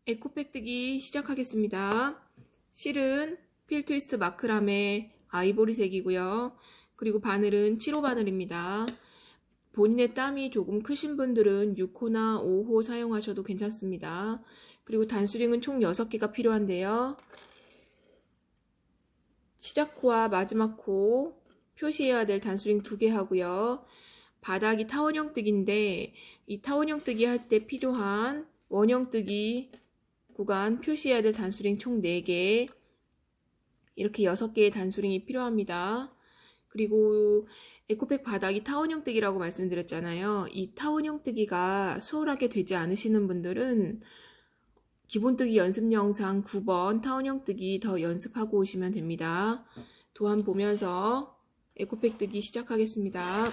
에코백 뜨기 시작하겠습니다. 실은 필 트위스트 마크라메 아이보리색이고요. 그리고 바늘은 7호 바늘입니다. 본인의 땀이 조금 크신 분들은 6호나 5호 사용하셔도 괜찮습니다. 그리고 단수링은 총 6개가 필요한데요. 시작코와 마지막 코 표시해야 될 단수링 2개 하고요. 바닥이 타원형 뜨기인데 이 타원형 뜨기 할 때 필요한 원형 뜨기 구간 표시해야 될 단수링 총 4개, 이렇게 6개의 단수링이 필요합니다. 그리고 에코백 바닥이 타원형 뜨기라고 말씀드렸잖아요. 이 타원형 뜨기가 수월하게 되지 않으시는 분들은 기본 뜨기 연습 영상 9번 타원형 뜨기 더 연습하고 오시면 됩니다. 도안 보면서 에코백 뜨기 시작하겠습니다.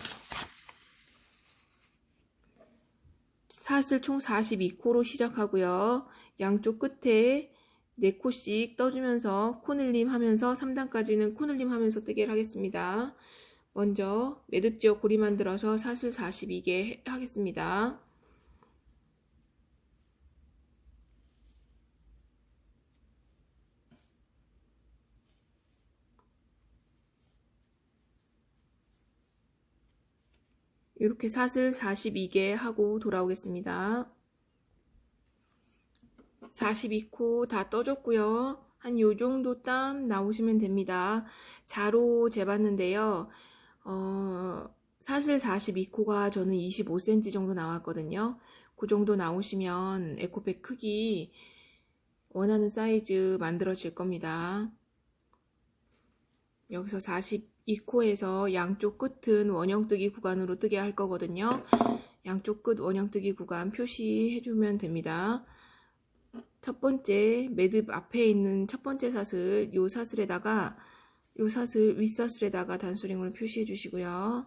사슬 총 42코로 시작하고요. 양쪽 끝에 4코씩 떠주면서 코늘림 하면서 3단까지는 코늘림 하면서 뜨개를 하겠습니다. 먼저 매듭지어 고리 만들어서 사슬 42개 하겠습니다. 이렇게 사슬 42개 하고 돌아오겠습니다. 42코 다 떠줬고요. 한 요정도 땀 나오시면 됩니다. 자로 재봤는데요. 사슬 42코가 저는 25cm 정도 나왔거든요. 그 정도 나오시면 에코백 크기 원하는 사이즈 만들어질 겁니다. 여기서 42코에서 양쪽 끝은 원형뜨기 구간으로 뜨게 할 거거든요. 양쪽 끝 원형뜨기 구간 표시해주면 됩니다. 첫 번째 매듭 앞에 있는 첫 번째 사슬, 요 사슬에다가 요 사슬 윗사슬에다가 단수링으로 표시해 주시고요.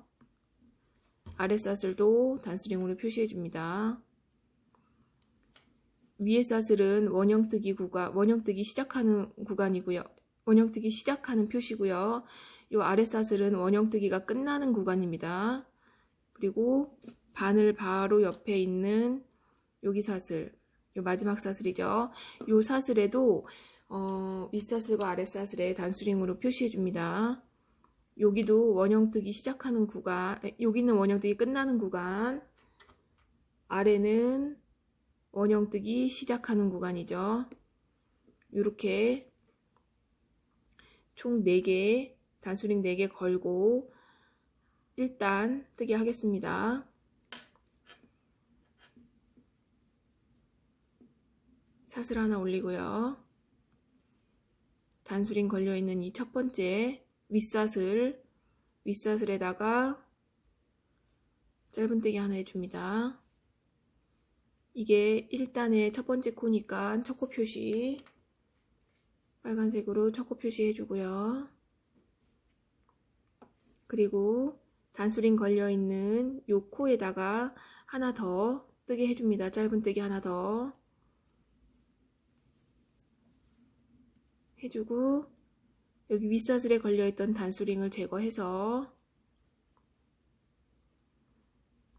아랫사슬도 단수링으로 표시해 줍니다. 위에 사슬은 원형뜨기 구간, 원형뜨기 시작하는 구간이고요. 원형뜨기 시작하는 표시고요. 요 아랫사슬은 원형뜨기가 끝나는 구간입니다. 그리고 바늘 바로 옆에 있는 여기 사슬, 요 마지막 사슬이죠. 요 사슬에도 윗사슬과 아랫사슬에 단수링으로 표시해 줍니다. 여기도 원형뜨기 시작하는 구간, 여기는 원형뜨기 끝나는 구간, 아래는 원형뜨기 시작하는 구간이죠. 이렇게 총 4개, 단수링 4개 걸고 일단 뜨게 하겠습니다. 사슬 하나 올리고요. 단수링 걸려있는 이 첫 번째 윗사슬에다가 짧은뜨기 하나 해줍니다. 이게 1단의 첫 번째 코니까 첫 코 표시 빨간색으로 첫 코 표시 해주고요. 그리고 단수링 걸려있는 요 코에다가 하나 더 뜨게 해줍니다. 짧은뜨기 하나 더 해주고 여기 윗사슬에 걸려있던 단수링을 제거해서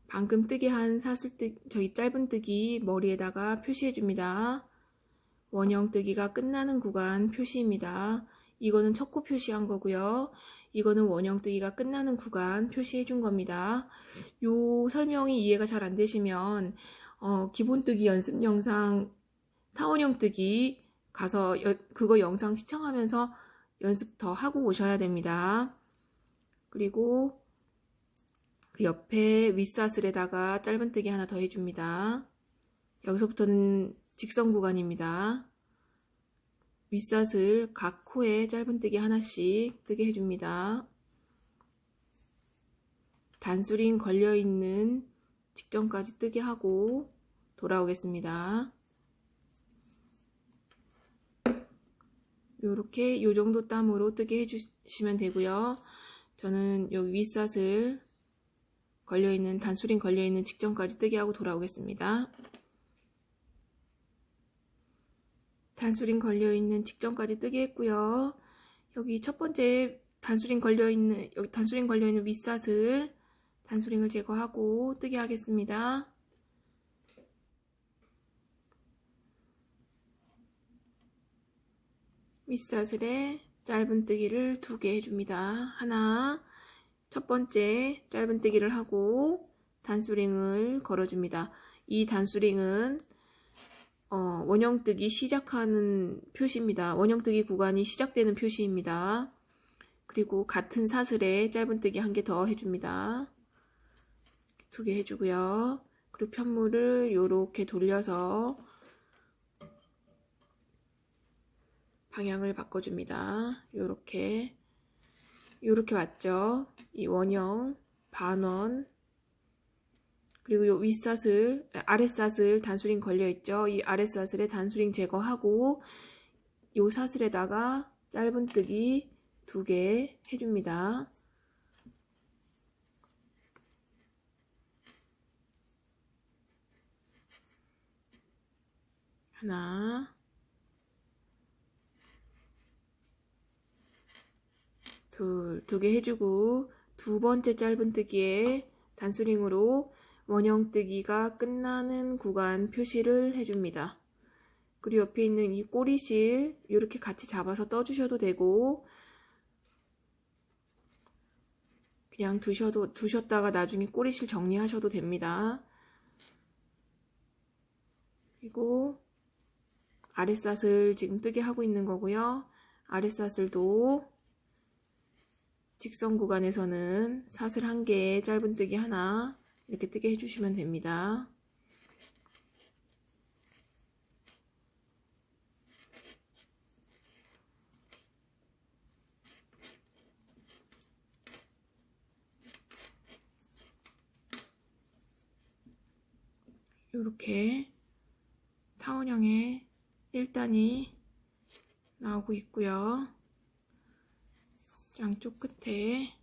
방금 뜨게 한 저희 짧은뜨기 머리에다가 표시해줍니다. 원형뜨기가 끝나는 구간 표시입니다. 이거는 첫 코 표시한 거고요. 이거는 원형뜨기가 끝나는 구간 표시해준 겁니다. 요 설명이 이해가 잘 안되시면 기본뜨기 연습 영상 타원형뜨기 가서 그거 영상 시청하면서 연습 더 하고 오셔야 됩니다. 그리고 그 옆에 윗사슬에다가 짧은뜨기 하나 더 해줍니다. 여기서부터는 직선 구간입니다. 윗사슬 각 코에 짧은뜨기 하나씩 뜨게 해줍니다. 단수링 걸려있는 직전까지 뜨게 하고 돌아오겠습니다. 요렇게 요정도 땀으로 뜨게 해주시면 되고요. 저는 여기 윗사슬 걸려있는 단수링 걸려있는 직전까지 뜨게 하고 돌아오겠습니다. 단수링 걸려있는 직전까지 뜨게 했고요. 여기 첫 번째 단수링 걸려있는 윗사슬 단수링을 제거하고 뜨게 하겠습니다. 윗사슬에 짧은뜨기를 2개 해줍니다. 하나, 첫 번째 짧은뜨기를 하고 단수링을 걸어줍니다. 이 단수링은 원형뜨기 시작하는 표시입니다. 원형뜨기 구간이 시작되는 표시입니다. 그리고 같은 사슬에 짧은뜨기 1개 더 해줍니다. 2개 해주고요. 그리고 편물을 이렇게 돌려서 방향을 바꿔줍니다. 요렇게 왔죠. 이 원형, 반원, 그리고 요 윗사슬, 아랫사슬 단수링 걸려있죠. 이 아랫사슬에 단수링 제거하고 요 사슬에다가 짧은뜨기 2개 해줍니다. 하나, 둘, 2개 해주고 두 번째 짧은뜨기에 단수링으로 원형뜨기가 끝나는 구간 표시를 해줍니다. 그리고 옆에 있는 이 꼬리실 이렇게 같이 잡아서 떠주셔도 되고 그냥 두셨다가 나중에 꼬리실 정리하셔도 됩니다. 그리고 아랫사슬 지금 뜨게 하고 있는 거고요. 아랫사슬도 직선 구간에서는 사슬 1개에 짧은뜨기 하나 이렇게 뜨게 해주시면 됩니다. 이렇게 타원형의 1단이 나오고 있고요. 양쪽 끝에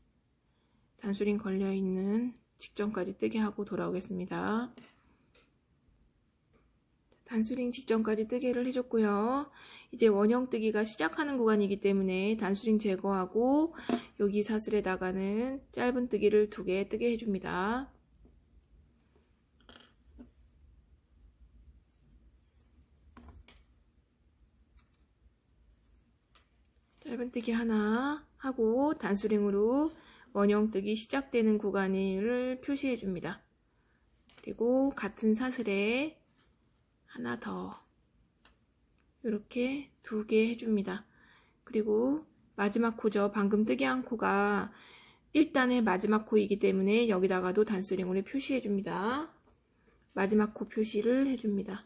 단수링 걸려있는 직전까지 뜨게 하고 돌아오겠습니다. 단수링 직전까지 뜨개를 해줬고요. 이제 원형뜨기가 시작하는 구간이기 때문에 단수링 제거하고 여기 사슬에다가는 짧은뜨기를 2개 뜨게 해줍니다. 짧은뜨기 하나 하고 단수링으로 원형뜨기 시작되는 구간을 표시해 줍니다. 그리고 같은 사슬에 하나 더 이렇게 2개 해줍니다. 그리고 마지막 코죠. 방금 뜨게 한 코가 1단의 마지막 코이기 때문에 여기다가도 단수링으로 표시해 줍니다. 마지막 코 표시를 해줍니다.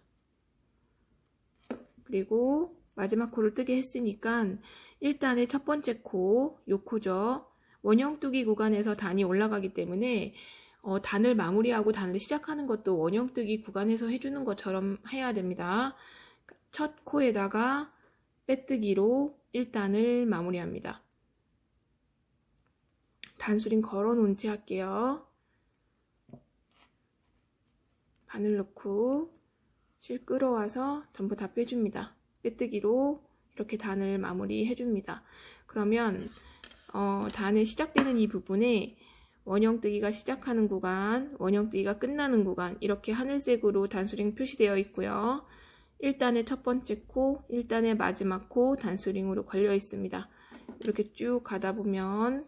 그리고 마지막 코를 뜨게 했으니까 1단의 첫 번째 코, 요 코죠. 원형뜨기 구간에서 단이 올라가기 때문에 단을 마무리하고 단을 시작하는 것도 원형뜨기 구간에서 해주는 것처럼 해야 됩니다. 첫 코에다가 빼뜨기로 1단을 마무리합니다. 단수링 걸어 놓은 채 할게요. 바늘 넣고 실 끌어와서 전부 다 빼줍니다. 빼뜨기로 이렇게 단을 마무리 해줍니다. 그러면 단에 시작되는 이 부분에 원형뜨기가 시작하는 구간, 원형뜨기가 끝나는 구간 이렇게 하늘색으로 단수링 표시되어 있고요. 1단의 첫 번째 코, 1단의 마지막 코 단수링으로 걸려 있습니다. 이렇게 쭉 가다 보면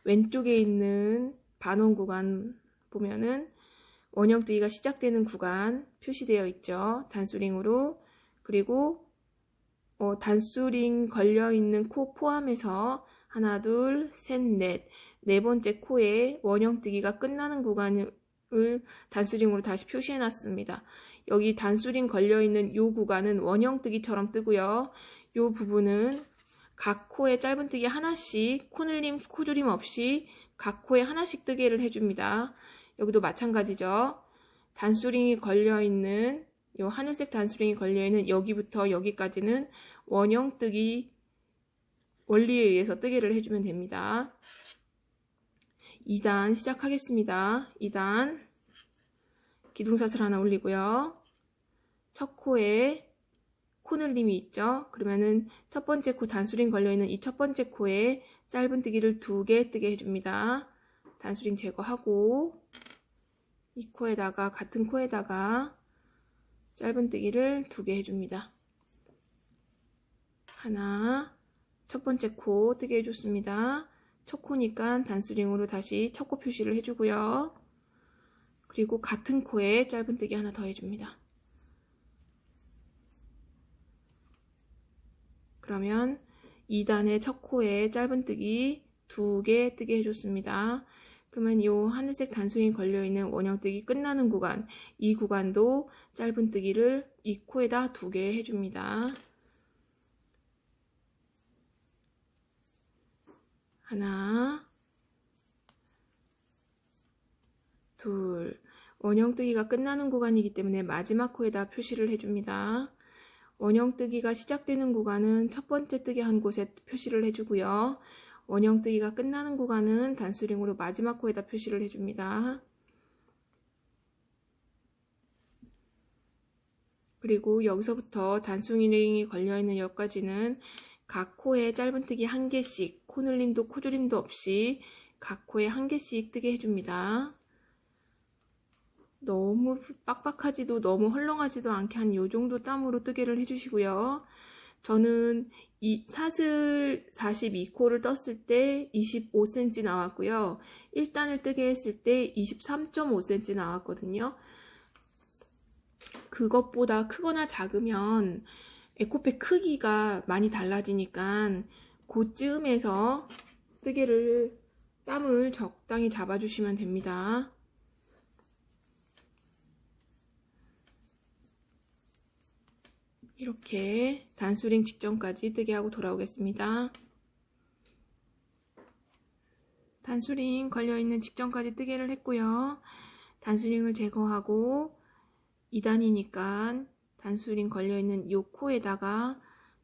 왼쪽에 있는 반원 구간 보면은 원형뜨기가 시작되는 구간 표시되어 있죠. 단수링으로. 그리고 단수링 걸려있는 코 포함해서 하나, 둘, 셋, 넷, 네 번째 코에 원형뜨기가 끝나는 구간을 단수링으로 다시 표시해 놨습니다. 여기 단수링 걸려있는 이 구간은 원형뜨기처럼 뜨고요. 이 부분은 각 코에 짧은뜨기 하나씩 코늘림, 코줄임 없이 각 코에 하나씩 뜨개를 해줍니다. 여기도 마찬가지죠. 단수링이 걸려있는 요 하늘색 단수링이 걸려있는 여기부터 여기까지는 원형뜨기 원리에 의해서 뜨개를 해주면 됩니다. 2단 시작하겠습니다. 2단 기둥사슬 하나 올리고요. 첫 코에 코늘림이 있죠. 그러면은 첫 번째 코 단수링 걸려있는 이 첫 번째 코에 짧은뜨기를 2개 뜨게 해줍니다. 단수링 제거하고 이 코에다가 같은 코에다가 짧은뜨기를 2개 해줍니다. 하나, 첫 번째 코 뜨게 해줬습니다. 첫 코니까 단수링으로 다시 첫 코 표시를 해주고요. 그리고 같은 코에 짧은뜨기 하나 더 해줍니다. 그러면 2단의 첫 코에 짧은뜨기 2개 뜨게 해줬습니다. 그러면 이 하늘색 단수링이 걸려있는 원형뜨기 끝나는 구간, 이 구간도 짧은뜨기를 이 코에다 2개 해줍니다. 하나, 둘. 원형뜨기가 끝나는 구간이기 때문에 마지막 코에다 표시를 해줍니다. 원형뜨기가 시작되는 구간은 첫 번째 뜨개 한 곳에 표시를 해주고요. 원형뜨기가 끝나는 구간은 단수링으로 마지막 코에다 표시를 해줍니다. 그리고 여기서부터 단수링이 걸려있는 여기까지는 각 코에 짧은뜨기 1개씩, 코늘림도 코줄임도 없이 각 코에 1개씩 뜨게 해줍니다. 너무 빡빡하지도 너무 헐렁하지도 않게 한 요정도 땀으로 뜨개를 해주시고요. 저는 이 사슬 42코를 떴을 때 25cm 나왔고요. 1단을 뜨게 했을 때 23.5cm 나왔거든요. 그것보다 크거나 작으면 에코백 크기가 많이 달라지니까 그쯤에서 뜨개를 땀을 적당히 잡아주시면 됩니다. 이렇게 단수링 직전까지 뜨게 하고 돌아오겠습니다. 단수링 걸려있는 직전까지 뜨개를 했고요. 단수링을 제거하고 2단이니까 단수링 걸려있는 이 코에다가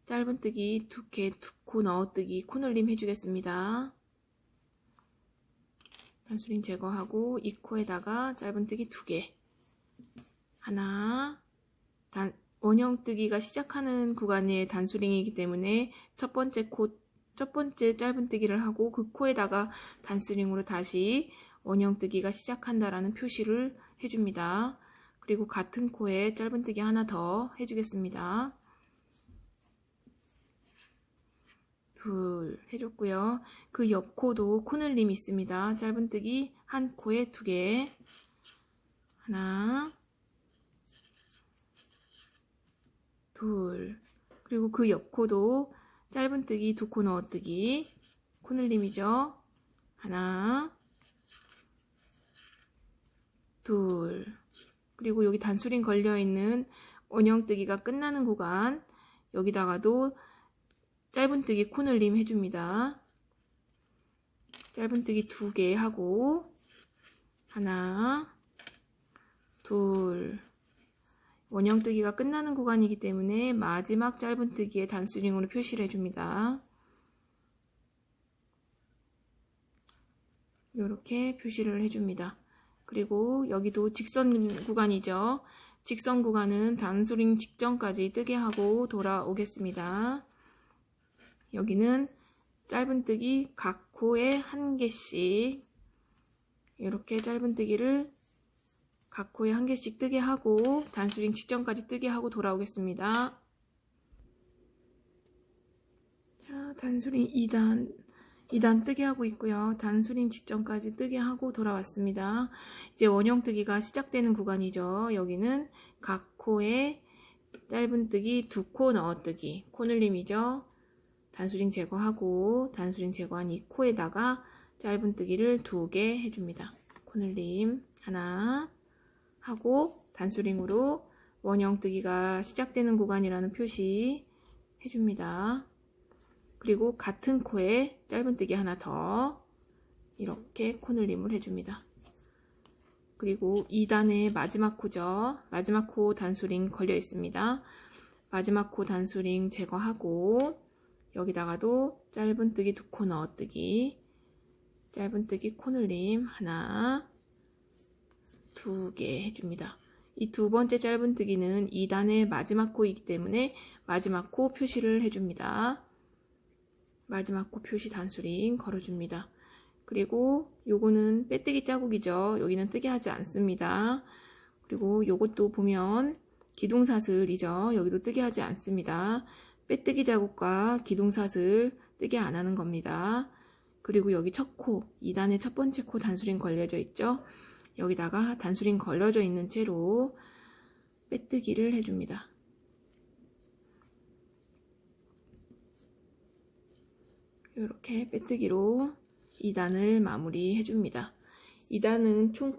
짧은뜨기 2개, 2코 넣어뜨기 코늘림 해주겠습니다. 단수링 제거하고 이 코에다가 짧은뜨기 2개, 하나, 원형뜨기가 시작하는 구간의 단수링이기 때문에 첫 번째 짧은뜨기를 하고 그 코에다가 단수링으로 다시 원형뜨기가 시작한다라는 표시를 해줍니다. 그리고 같은 코에 짧은뜨기 하나 더 해주겠습니다. 둘 해줬고요. 그 옆 코도 코늘림이 있습니다. 짧은뜨기 한 코에 2개, 하나, 둘. 그리고 그 옆 코도 짧은뜨기 2코 넣어뜨기 코늘림이죠. 하나, 둘. 그리고 여기 단수링 걸려있는 원형뜨기가 끝나는 구간 여기다가도 짧은뜨기 코늘림 해줍니다. 짧은뜨기 2개 하고 하나, 둘. 원형뜨기가 끝나는 구간이기 때문에 마지막 짧은뜨기에 단수링으로 표시를 해줍니다. 이렇게 표시를 해줍니다. 그리고 여기도 직선 구간이죠. 직선 구간은 단수링 직전까지 뜨게 하고 돌아오겠습니다. 여기는 짧은뜨기 각 코에 1개씩 이렇게 짧은뜨기를 각 코에 1개씩 뜨게 하고 단수링 직전까지 뜨게 하고 돌아오겠습니다. 자, 단수링 2단 뜨게 하고 있고요. 단수링 직전까지 뜨게 하고 돌아왔습니다. 이제 원형뜨기가 시작되는 구간이죠. 여기는 각 코에 짧은뜨기 2코 넣어뜨기 코늘림이죠. 단수링 제거하고 단수링 제거한 이 코에다가 짧은뜨기를 2개 해줍니다. 코늘림 하나 하고 단수링으로 원형뜨기가 시작되는 구간이라는 표시 해줍니다. 그리고 같은 코에 짧은뜨기 하나 더 이렇게 코늘림을 해줍니다. 그리고 2단의 마지막 코죠. 마지막 코 단수링 걸려 있습니다. 마지막 코 단수링 제거하고 여기다가도 짧은뜨기 2코 넣어뜨기 짧은뜨기 코늘림 하나 2개 해줍니다. 이 두 번째 짧은뜨기는 2단의 마지막 코이기 때문에 마지막 코 표시를 해줍니다. 마지막 코 표시 단수링 걸어줍니다. 그리고 요거는 빼뜨기 자국이죠. 여기는 뜨게 하지 않습니다. 그리고 요것도 보면 기둥사슬이죠. 여기도 뜨게 하지 않습니다. 빼뜨기 자국과 기둥사슬 뜨개 안 하는 겁니다. 그리고 여기 첫 코, 2단의 첫 번째 코 단수링 걸려져 있죠. 여기다가 단수링 걸려져 있는 채로 빼뜨기를 해줍니다. 이렇게 빼뜨기로 2단을 마무리 해줍니다. 2단은 총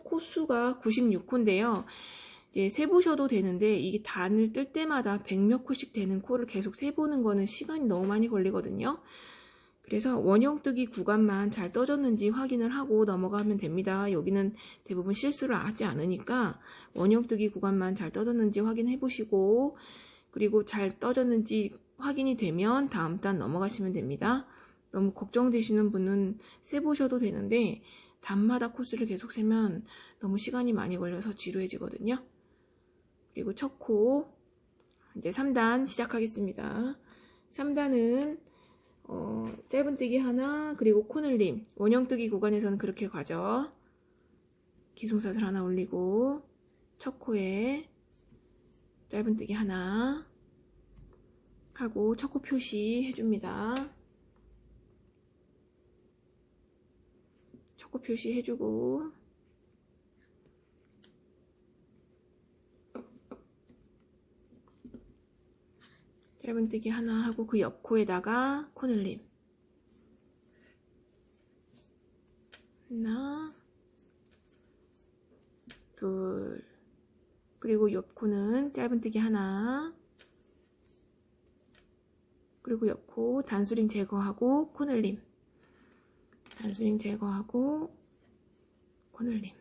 코수가 96코인데요. 이제 세보셔도 되는데 이게 단을 뜰 때마다 100몇 코씩 되는 코를 계속 세보는 거는 시간이 너무 많이 걸리거든요. 그래서 원형뜨기 구간만 잘 떠졌는지 확인을 하고 넘어가면 됩니다. 여기는 대부분 실수를 하지 않으니까 원형뜨기 구간만 잘 떠졌는지 확인해 보시고, 그리고 잘 떠졌는지 확인이 되면 다음 단 넘어가시면 됩니다. 너무 걱정되시는 분은 세보셔도 되는데 단마다 코스를 계속 세면 너무 시간이 많이 걸려서 지루해지거든요. 그리고 첫 코 이제 3단 시작하겠습니다. 3단은 짧은뜨기 하나, 그리고 코늘림, 원형뜨기 구간에서는 그렇게 가죠. 기둥사슬 하나 올리고 첫 코에 짧은뜨기 하나 하고 첫 코 표시 해줍니다. 첫 코 표시 해주고 짧은뜨기 하나 하고 그 옆 코에다가 코늘림 하나, 둘, 그리고 옆 코는 짧은뜨기 하나, 그리고 옆 코 단수링 제거하고 코늘림, 단수링 제거하고 코늘림,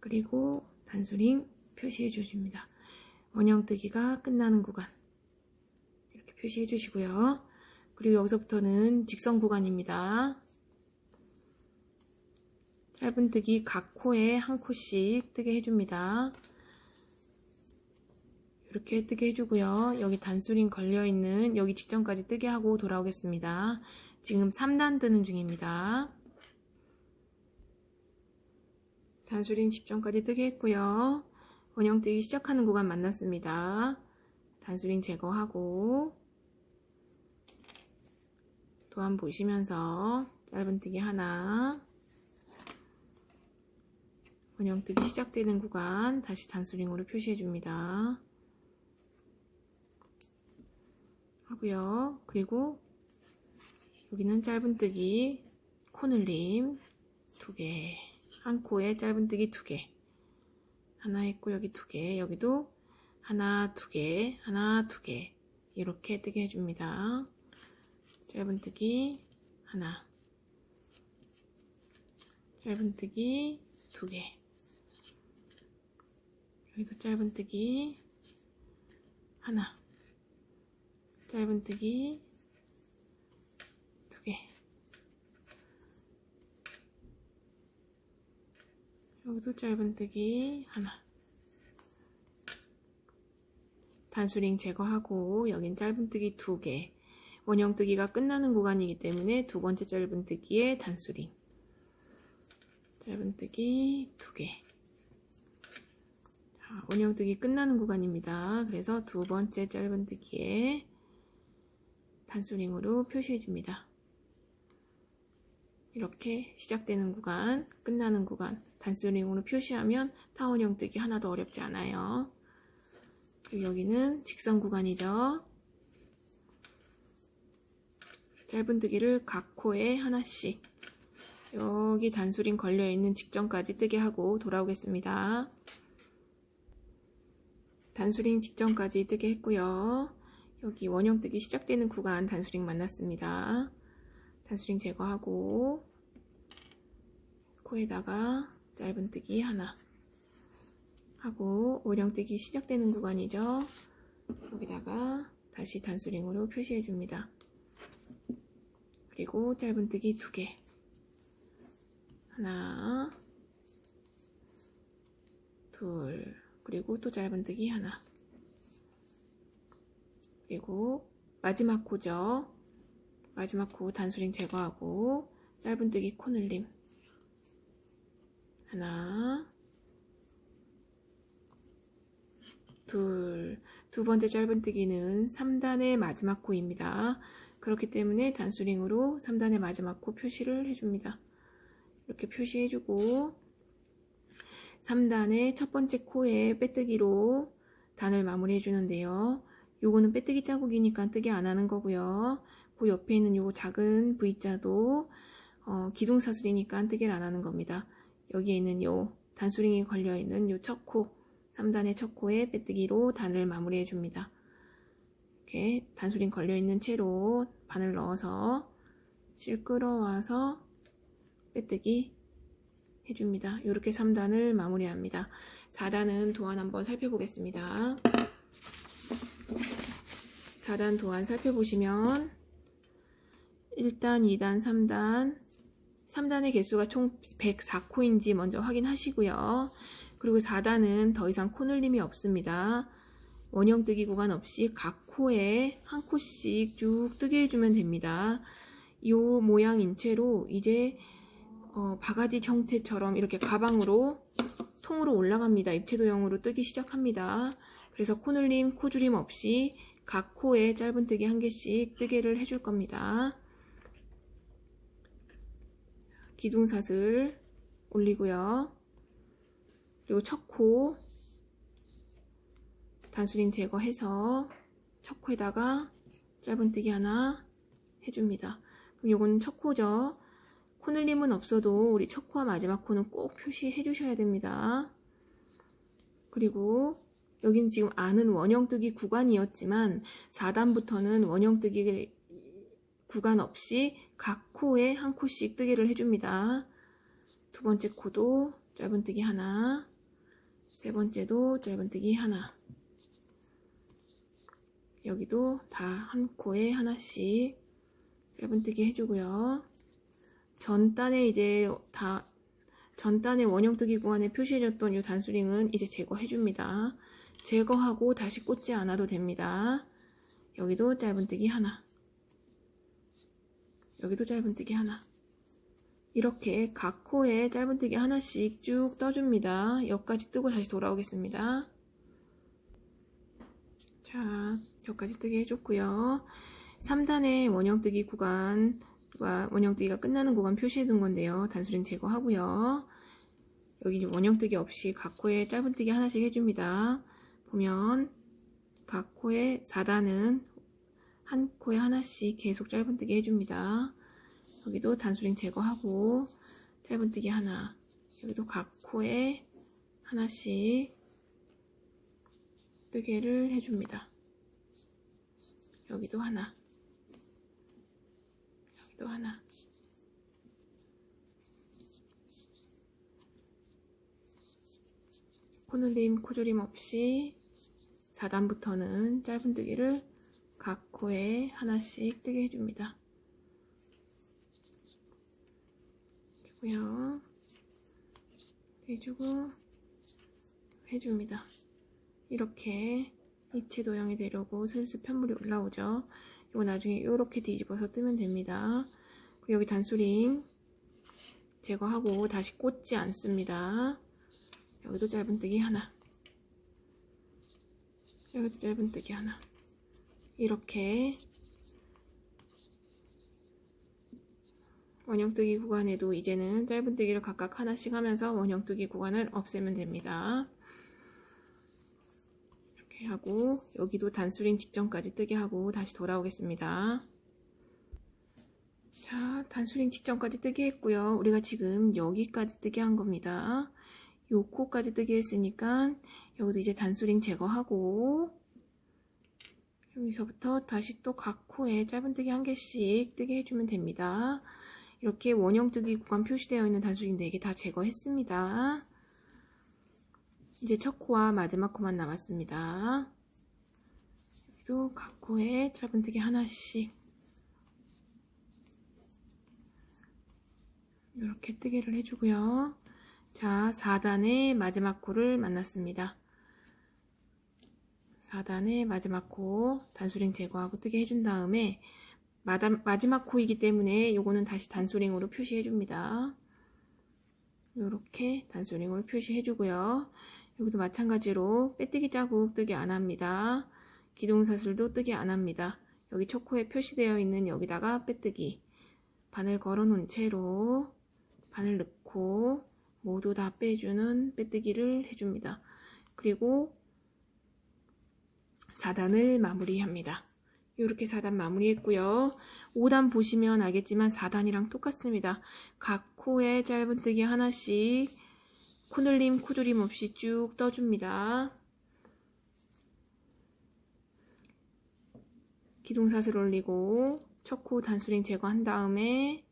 그리고 단수링 표시해 주십니다. 원형뜨기가 끝나는 구간 이렇게 표시해 주시고요. 그리고 여기서부터는 직선 구간입니다. 짧은뜨기 각 코에 한 코씩 뜨게 해줍니다. 이렇게 뜨게 해주고요. 여기 단수링 걸려있는 여기 직전까지 뜨게 하고 돌아오겠습니다. 지금 3단 뜨는 중입니다. 단수링 직전까지 뜨게 했고요. 원형뜨기 시작하는 구간 만났습니다. 단수링 제거하고 도안 보시면서 짧은뜨기 하나, 원형뜨기 시작되는 구간 다시 단수링으로 표시해 줍니다. 하고요. 그리고 여기는 짧은뜨기 코늘림 2개, 한 코에 짧은뜨기 2개 하나 했고, 여기 2개, 여기도 하나 2개, 하나 2개 이렇게 뜨게 해줍니다. 짧은뜨기 하나, 짧은뜨기 2개, 여기도 짧은뜨기 하나, 짧은뜨기 2개, 여기도 짧은뜨기 하나, 단수링 제거하고 여긴 짧은뜨기 2개, 원형뜨기가 끝나는 구간이기 때문에 두 번째 짧은뜨기에 단수링, 짧은뜨기 2개. 자, 원형뜨기 끝나는 구간입니다. 그래서 두 번째 짧은뜨기에 단수링으로 표시해 줍니다. 이렇게 시작되는 구간, 끝나는 구간 단수링으로 표시하면 타원형뜨기 하나도 어렵지 않아요. 그리고 여기는 직선 구간이죠. 짧은뜨기를 각 코에 하나씩 여기 단수링 걸려있는 직전까지 뜨게 하고 돌아오겠습니다. 단수링 직전까지 뜨게 했고요. 여기 원형뜨기 시작되는 구간 단수링 만났습니다. 단수링 제거하고 코에다가 짧은뜨기 하나 하고 원형뜨기 시작되는 구간이죠. 여기다가 다시 단수링으로 표시해 줍니다. 그리고 짧은뜨기 2개 하나, 둘, 그리고 또 짧은뜨기 하나, 그리고 마지막 코죠. 마지막 코 단수링 제거하고 짧은뜨기 코늘림 하나, 두 번째 짧은뜨기는 3단의 마지막 코입니다. 그렇기 때문에 단수링으로 3단의 마지막 코 표시를 해줍니다. 이렇게 표시해주고 3단의 첫 번째 코에 빼뜨기로 단을 마무리해 주는데요. 요거는 빼뜨기 자국이니까 뜨개 안 하는 거고요. 그 옆에 있는 요 작은 V자도 기둥사슬이니까 뜨개를 안 하는 겁니다. 여기에 있는 요 단수링이 걸려있는 요 첫 코, 3단의 첫 코에 빼뜨기로 단을 마무리해 줍니다. 이렇게 단수링 걸려있는 채로 바늘 넣어서 실 끌어와서 빼뜨기 해줍니다. 이렇게 3단을 마무리합니다. 4단은 도안 한번 살펴보겠습니다. 4단 도안 살펴보시면 1단, 2단, 3단 3단의 개수가 총 104코인지 먼저 확인하시고요. 그리고 4단은 더 이상 코늘림이 없습니다. 원형뜨기 구간 없이 각 코에 한 코씩 쭉 뜨게 해주면 됩니다. 이 모양인 채로 이제 바가지 형태처럼 이렇게 가방으로 통으로 올라갑니다. 입체도형으로 뜨기 시작합니다. 그래서 코늘림, 코줄임 없이 각 코에 짧은뜨기 한 개씩 뜨개를 해줄 겁니다. 기둥사슬 올리고요. 그리고 첫 코 단수링 제거해서 첫 코에다가 짧은뜨기 하나 해줍니다. 그럼 요거는 첫 코죠. 코늘림은 없어도 우리 첫 코와 마지막 코는 꼭 표시해 주셔야 됩니다. 그리고 여긴 지금 아는 원형뜨기 구간이었지만 4단부터는 원형뜨기 구간 없이 각 코에 한 코씩 뜨개를 해줍니다. 두 번째 코도 짧은뜨기 하나, 세 번째도 짧은뜨기 하나. 여기도 다 한 코에 하나씩 짧은뜨기 해주고요. 전단에 이제 전단의 원형뜨기 구간에 표시해줬던 이 단수링은 이제 제거해줍니다. 제거하고 다시 꽂지 않아도 됩니다. 여기도 짧은뜨기 하나, 여기도 짧은뜨기 하나. 이렇게 각 코에 짧은뜨기 하나씩 쭉 떠줍니다. 여기까지 뜨고 다시 돌아오겠습니다. 자, 여기까지 뜨게 해줬고요. 3단의 원형뜨기 구간과 원형뜨기가 끝나는 구간 표시해 둔 건데요. 단수링 제거하고요. 여기 원형뜨기 없이 각 코에 짧은뜨기 하나씩 해줍니다. 보면 각 코에 4단은 한 코에 하나씩 계속 짧은뜨기 해줍니다. 여기도 단수링 제거하고 짧은뜨기 하나, 여기도 각 코에 하나씩 뜨개를 해줍니다. 여기도 하나, 여기도 하나. 코늘림, 코조림 없이 4단부터는 짧은뜨기를 각 코에 하나씩 뜨게 해줍니다. 해주고요. 해주고 해줍니다. 이렇게 입체 도형이 되려고 슬슬 편물이 올라오죠. 이거 나중에 이렇게 뒤집어서 뜨면 됩니다. 그리고 여기 단수링 제거하고 다시 꽂지 않습니다. 여기도 짧은뜨기 하나, 여기도 짧은뜨기 하나. 이렇게 원형뜨기 구간에도 이제는 짧은뜨기를 각각 하나씩 하면서 원형뜨기 구간을 없애면 됩니다. 이렇게 하고 여기도 단수링 직전까지 뜨게 하고 다시 돌아오겠습니다. 자, 단수링 직전까지 뜨게 했고요. 우리가 지금 여기까지 뜨게 한 겁니다. 요 코까지 뜨게 했으니까 여기도 이제 단수링 제거하고 여기서부터 다시 또 각 코에 짧은뜨기 한 개씩 뜨게 해주면 됩니다. 이렇게 원형뜨기 구간 표시되어 있는 단수링 4개 다 제거했습니다. 이제 첫 코와 마지막 코만 남았습니다. 여기도 각 코에 짧은뜨기 하나씩 이렇게 뜨개를 해주고요. 자, 4단의 마지막 코를 만났습니다. 4단의 마지막 코 단수링 제거하고 뜨게 해준 다음에 마지막 코이기 때문에 요거는 다시 단수링으로 표시해 줍니다. 이렇게 단수링으로 표시해 주고요. 여기도 마찬가지로 빼뜨기 자국 뜨기 안 합니다. 기둥사슬도 뜨기 안 합니다. 여기 초코에 표시되어 있는 여기다가 빼뜨기. 바늘 걸어 놓은 채로 바늘 넣고 모두 다 빼주는 빼뜨기를 해줍니다. 그리고 4단을 마무리합니다. 이렇게 4단 마무리했고요. 5단 보시면 알겠지만 4단이랑 똑같습니다. 각 코에 짧은뜨기 하나씩 코늘림, 코조림 없이 쭉 떠줍니다. 기둥사슬 올리고 첫 코 단수링 제거한 다음에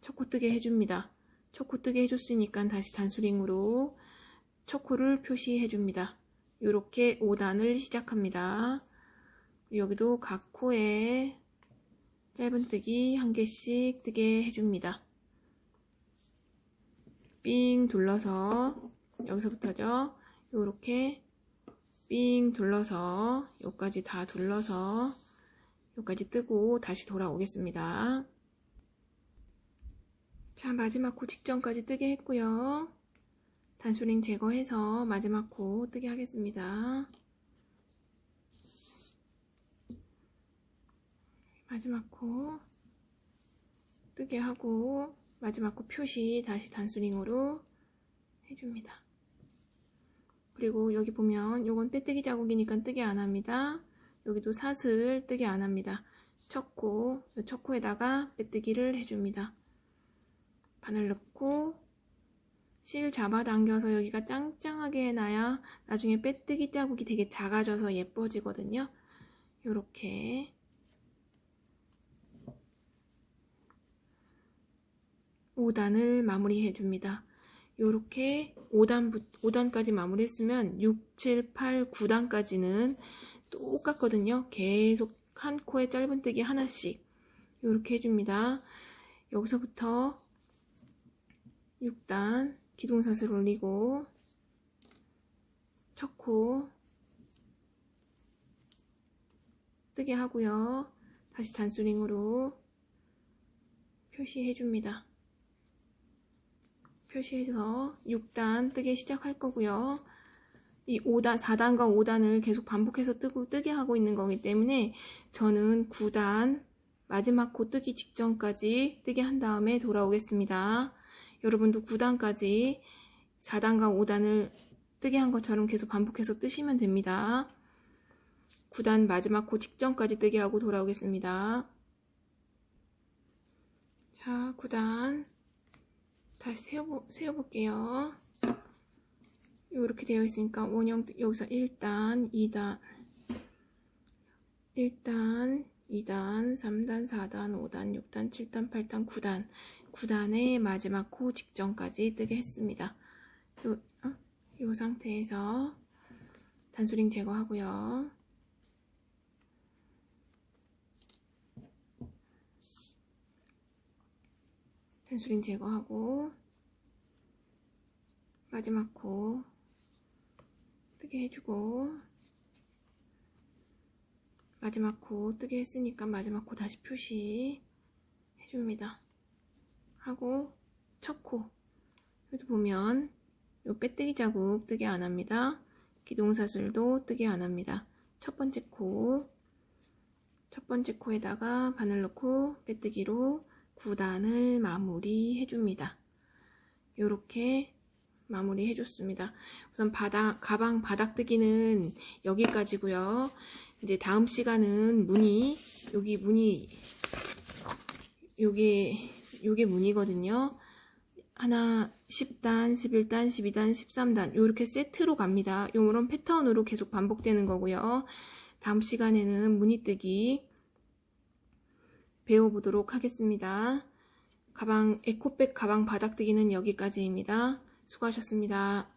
첫 코 뜨게 해줍니다. 첫 코 뜨게 해줬으니까 다시 단수링으로 첫 코를 표시해줍니다. 이렇게 5단을 시작합니다. 여기도 각 코에 짧은뜨기 한 개씩 뜨게 해줍니다. 삥 둘러서 여기서부터죠. 이렇게 삥 둘러서 여기까지 다 둘러서 여기까지 뜨고 다시 돌아오겠습니다. 자, 마지막 코 직전까지 뜨게 했고요. 단수링 제거해서 마지막 코 뜨게 하겠습니다. 마지막 코 뜨게 하고 마지막 코 표시 다시 단수링으로 해줍니다. 그리고 여기 보면 요건 빼뜨기 자국이니까 뜨게 안 합니다. 여기도 사슬 뜨게 안 합니다. 첫 코에다가 빼뜨기를 해줍니다. 바늘 넣고 실 잡아당겨서 여기가 짱짱하게 해놔야 나중에 빼뜨기 자국이 되게 작아져서 예뻐지거든요. 요렇게 5단을 마무리해 줍니다. 요렇게 5단까지 마무리했으면 6, 7, 8, 9단까지는 똑같거든요. 계속 한 코에 짧은뜨기 하나씩 요렇게 해줍니다. 여기서부터 6단 기둥사슬 올리고 첫 코 뜨게 하고요. 다시 단수링으로 표시해줍니다. 표시해서 6단 뜨게 시작할 거고요. 이 5단, 4단과 5단을 계속 반복해서 뜨게 하고 있는 거기 때문에 저는 9단 마지막 코 뜨기 직전까지 뜨게 한 다음에 돌아오겠습니다. 여러분도 9단까지 4단과 5단을 뜨게 한 것처럼 계속 반복해서 뜨시면 됩니다. 9단 마지막 코 직전까지 뜨게 하고 돌아오겠습니다. 자, 9단 다시 세워볼게요. 이렇게 되어 있으니까 원형 여기서 1단, 2단, 1단, 2단, 3단, 4단, 5단, 6단, 7단, 8단, 9단 9단의 마지막 코 직전까지 뜨게 했습니다. 요 상태에서 단수링 제거하고요. 단수링 제거하고 마지막 코 뜨게 해주고 마지막 코 뜨게 했으니까 마지막 코 다시 표시 해줍니다. 하고 첫 코 여기 보면 요 빼뜨기 자국 뜨게 안 합니다. 기둥사슬도 뜨게 안 합니다. 첫 번째 코에다가 바늘 넣고 빼뜨기로 9단을 마무리 해줍니다. 요렇게 마무리 해줬습니다. 우선 가방 바닥뜨기는 여기까지고요. 이제 다음 시간은 요게 무늬거든요. 하나 10단, 11단, 12단, 13단 요렇게 세트로 갑니다. 요런 패턴으로 계속 반복되는 거고요. 다음 시간에는 무늬뜨기 배워보도록 하겠습니다. 에코백 가방 바닥뜨기는 여기까지입니다. 수고하셨습니다.